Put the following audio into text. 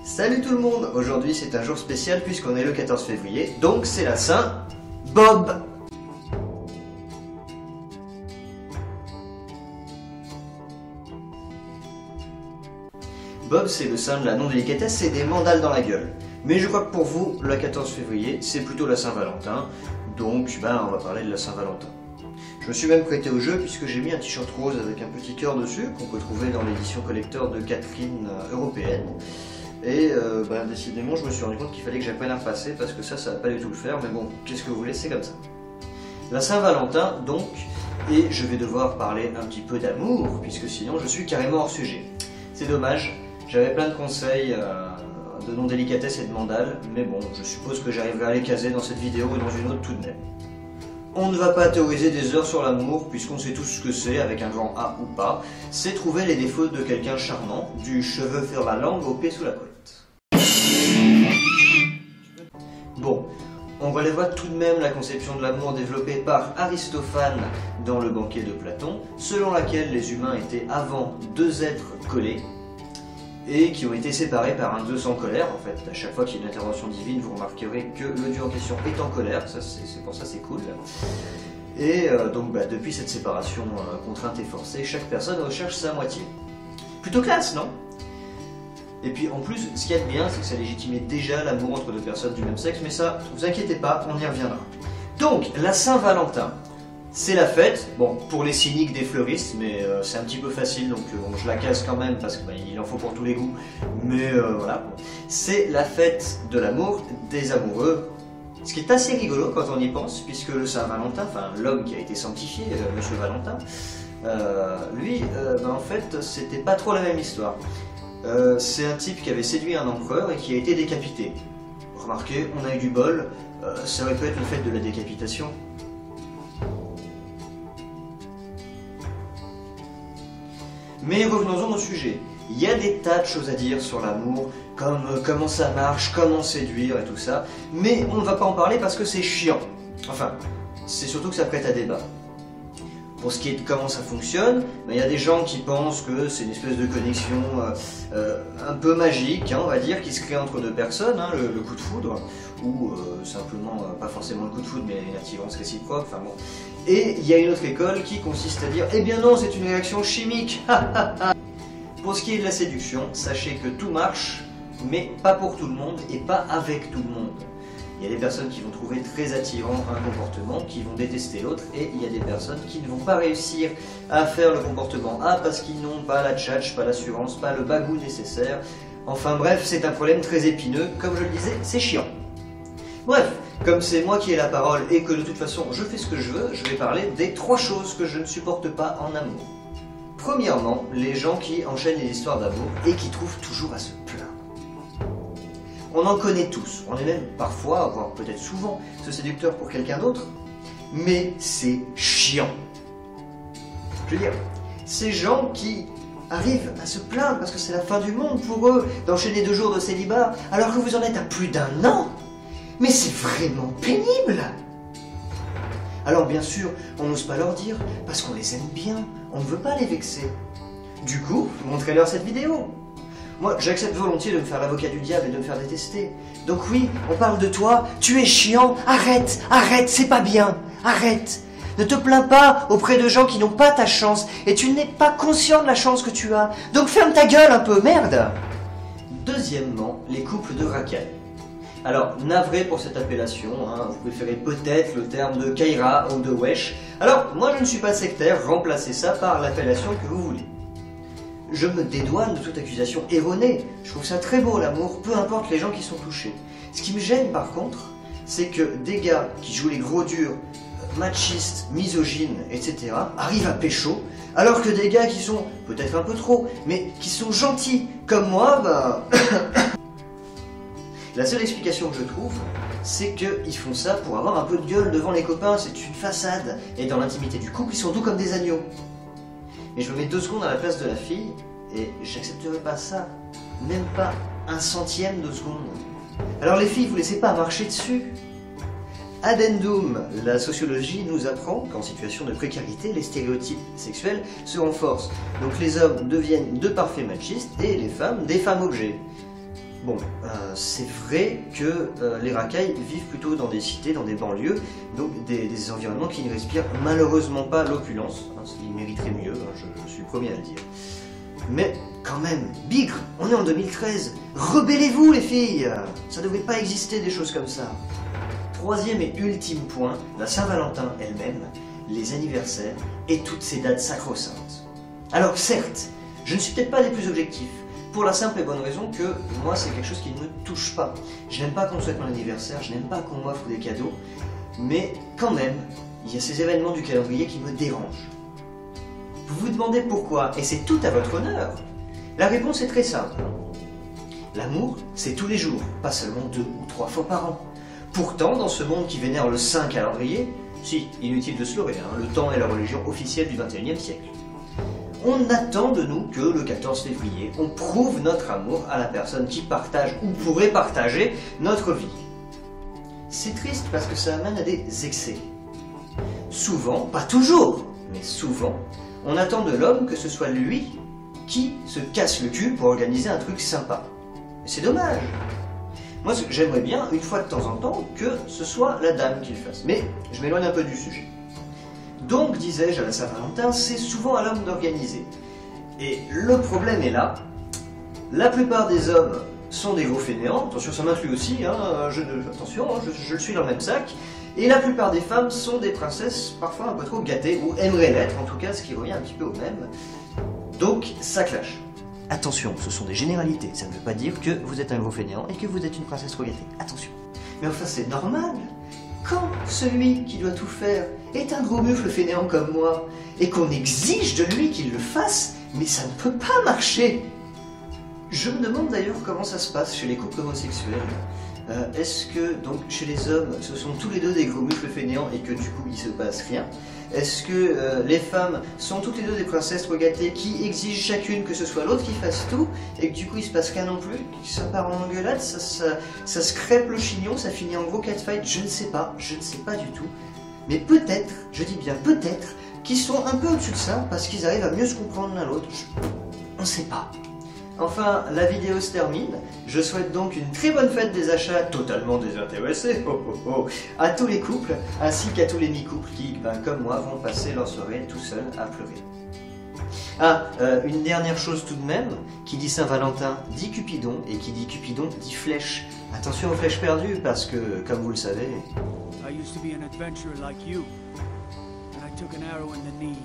Salut tout le monde! Aujourd'hui c'est un jour spécial puisqu'on est le 14 février, donc c'est la Saint Bob! Bob, c'est le saint de la non-délicatesse et des mandales dans la gueule. Mais je crois que pour vous, le 14 février, c'est plutôt la Saint-Valentin, donc on va parler de la Saint-Valentin. Je me suis même prêté au jeu puisque j'ai mis un t-shirt rose avec un petit cœur dessus, qu'on peut trouver dans l'édition collector de Catherine européenne. Et décidément, je me suis rendu compte qu'il fallait que j'apprenne à repasser parce que ça va pas du tout le faire, mais bon, qu'est-ce que vous voulez, c'est comme ça. La Saint-Valentin, donc, et je vais devoir parler un petit peu d'amour, puisque sinon je suis carrément hors sujet. C'est dommage, j'avais plein de conseils de non-délicatesse et de mandale, mais bon, je suppose que j'arriverai à les caser dans cette vidéo ou dans une autre tout de même. On ne va pas théoriser des heures sur l'amour, puisqu'on sait tous ce que c'est, avec un grand A ou pas, c'est trouver les défauts de quelqu'un charmant, du cheveu sur la langue au pied sous la couette. Bon, on relèvera tout de même la conception de l'amour développée par Aristophane dans le banquet de Platon, selon laquelle les humains étaient avant deux êtres collés, et qui ont été séparés par un Dieu sans colère. En fait, à chaque fois qu'il y a une intervention divine, vous remarquerez que le Dieu en question est en colère, c'est pour ça c'est cool. Et depuis cette séparation contrainte et forcée, chaque personne recherche sa moitié. Plutôt classe, non? Et puis en plus, ce qu'il y a de bien, c'est que ça légitimait déjà l'amour entre deux personnes du même sexe, mais ça, vous inquiétez pas, on y reviendra. Donc, la Saint-Valentin. C'est la fête, bon, pour les cyniques des fleuristes, mais c'est un petit peu facile, donc bon, je la casse quand même, parce qu'il en faut pour tous les goûts, mais voilà. C'est la fête de l'amour, des amoureux, ce qui est assez rigolo quand on y pense, puisque le Saint-Valentin, enfin l'homme qui a été sanctifié, Monsieur Valentin, lui, en fait, c'était pas trop la même histoire. C'est un type qui avait séduit un empereur et qui a été décapité. Remarquez, on a eu du bol, ça aurait pu être le fait de la décapitation. Mais revenons-en au sujet. Il y a des tas de choses à dire sur l'amour, comme comment ça marche, comment séduire et tout ça, mais on ne va pas en parler parce que c'est chiant. Enfin, c'est surtout que ça prête à débat. Pour ce qui est de comment ça fonctionne, il y a des gens qui pensent que c'est une espèce de connexion un peu magique, on va dire, qui se crée entre deux personnes, le coup de foudre, ou simplement, pas forcément le coup de foudre, mais une attirance réciproque, enfin bon. Et il y a une autre école qui consiste à dire « Eh bien non, c'est une réaction chimique !» Pour ce qui est de la séduction, sachez que tout marche, mais pas pour tout le monde et pas avec tout le monde. Il y a des personnes qui vont trouver très attirant un comportement, qui vont détester l'autre, et il y a des personnes qui ne vont pas réussir à faire le comportement A parce qu'ils n'ont pas la tchatch, pas l'assurance, pas le bagou nécessaire. Enfin bref, c'est un problème très épineux, comme je le disais, c'est chiant. Bref, comme c'est moi qui ai la parole et que de toute façon je fais ce que je veux, je vais parler des 3 choses que je ne supporte pas en amour. Premièrement, les gens qui enchaînent les histoires d'amour et qui trouvent toujours à se plaindre. On en connaît tous, on est même parfois, voire peut-être souvent, ce séducteur pour quelqu'un d'autre, mais c'est chiant. Je veux dire, ces gens qui arrivent à se plaindre parce que c'est la fin du monde pour eux, d'enchaîner 2 jours de célibat, alors que vous en êtes à plus d'1 an. Mais c'est vraiment pénible! Alors bien sûr, on n'ose pas leur dire, parce qu'on les aime bien, on ne veut pas les vexer. Du coup, montrez-leur cette vidéo. Moi, j'accepte volontiers de me faire l'avocat du diable et de me faire détester. Donc oui, on parle de toi, tu es chiant, arrête, c'est pas bien, arrête. Ne te plains pas auprès de gens qui n'ont pas ta chance, et tu n'es pas conscient de la chance que tu as. Donc ferme ta gueule un peu, merde! Deuxièmement, les couples de racailles. Alors, navré pour cette appellation, vous préférez peut-être le terme de Kaira ou de Wesh. Alors, moi je ne suis pas sectaire, remplacez ça par l'appellation que vous voulez. Je me dédouane de toute accusation erronée, je trouve ça très beau l'amour, peu importe les gens qui sont touchés. Ce qui me gêne par contre, c'est que des gars qui jouent les gros durs, machistes, misogynes, etc., arrivent à pécho, alors que des gars qui sont, peut-être un peu trop, mais qui sont gentils, comme moi, La seule explication que je trouve, c'est qu'ils font ça pour avoir un peu de gueule devant les copains, c'est une façade. Et dans l'intimité du couple, ils sont doux comme des agneaux. Mais je me mets 2 secondes à la place de la fille, et j'accepterai pas ça. Même pas 1/100 de seconde. Alors les filles, vous laissez pas marcher dessus. Addendum, la sociologie nous apprend qu'en situation de précarité, les stéréotypes sexuels se renforcent. Donc les hommes deviennent de parfaits machistes, et les femmes des femmes objets. Bon, c'est vrai que les racailles vivent plutôt dans des cités, dans des banlieues, donc des environnements qui ne respirent malheureusement pas l'opulence. Hein, ils mériteraient mieux, hein, je suis le premier à le dire. Mais quand même, bigre, on est en 2013, rebellez-vous les filles, ça ne devrait pas exister des choses comme ça. Troisième et ultime point, la Saint-Valentin elle-même, les anniversaires et toutes ces dates sacro-saintes. Alors certes, je ne suis peut-être pas des plus objectifs, pour la simple et bonne raison que moi c'est quelque chose qui ne me touche pas. Je n'aime pas qu'on me souhaite mon anniversaire, je n'aime pas qu'on m'offre des cadeaux, mais quand même, il y a ces événements du calendrier qui me dérangent. Vous vous demandez pourquoi, et c'est tout à votre honneur. La réponse est très simple. L'amour, c'est tous les jours, pas seulement 2 ou 3 fois par an. Pourtant, dans ce monde qui vénère le saint calendrier, si, inutile de se leurrer, hein, le temps est la religion officielle du XXIe siècle. On attend de nous que le 14 février, on prouve notre amour à la personne qui partage ou pourrait partager notre vie. C'est triste parce que ça amène à des excès. Souvent, pas toujours, mais souvent, on attend de l'homme que ce soit lui qui se casse le cul pour organiser un truc sympa. Et c'est dommage. Moi, j'aimerais bien, une fois de temps en temps, que ce soit la dame qui le fasse. Mais je m'éloigne un peu du sujet. Donc, disais-je, à la Saint-Valentin, c'est souvent à l'homme d'organiser. Et le problème est là. La plupart des hommes sont des gros fainéants. Attention, ça m'inclut aussi. Hein, attention, hein, je le suis dans le même sac. Et la plupart des femmes sont des princesses, parfois un peu trop gâtées, ou aimeraient l'être, en tout cas, ce qui revient un petit peu au même. Donc, ça clash. Attention, ce sont des généralités, ça ne veut pas dire que vous êtes un gros fainéant et que vous êtes une princesse trop gâtée. Attention. Mais enfin, c'est normal. Quand celui qui doit tout faire est un gros mufle fainéant comme moi, et qu'on exige de lui qu'il le fasse, mais ça ne peut pas marcher. Je me demande d'ailleurs comment ça se passe chez les couples homosexuels. Est-ce que, donc, chez les hommes, ce sont tous les deux des gros mufles fainéants et que du coup, il se passe rien? Est-ce que les femmes sont toutes les deux des princesses trop gâtées qui exigent chacune que ce soit l'autre qui fasse tout et que du coup, il se passe rien non plus? Ça part en engueulade, ça se crêpe le chignon, ça finit en gros catfight? Je ne sais pas du tout. Mais peut-être, je dis bien peut-être, qu'ils sont un peu au-dessus de ça parce qu'ils arrivent à mieux se comprendre l'un l'autre. On ne sait pas. Enfin, la vidéo se termine. Je souhaite donc une très bonne fête des achats totalement désintéressés à tous les couples, ainsi qu'à tous les mi-couples qui, comme moi, vont passer leur soirée tout seuls à pleurer. Ah, une dernière chose tout de même, qui dit Saint-Valentin dit Cupidon, et qui dit Cupidon dit flèche. Attention aux flèches perdues, parce que, comme vous le savez... I used to be an adventurer like you, and I took an arrow in the knee.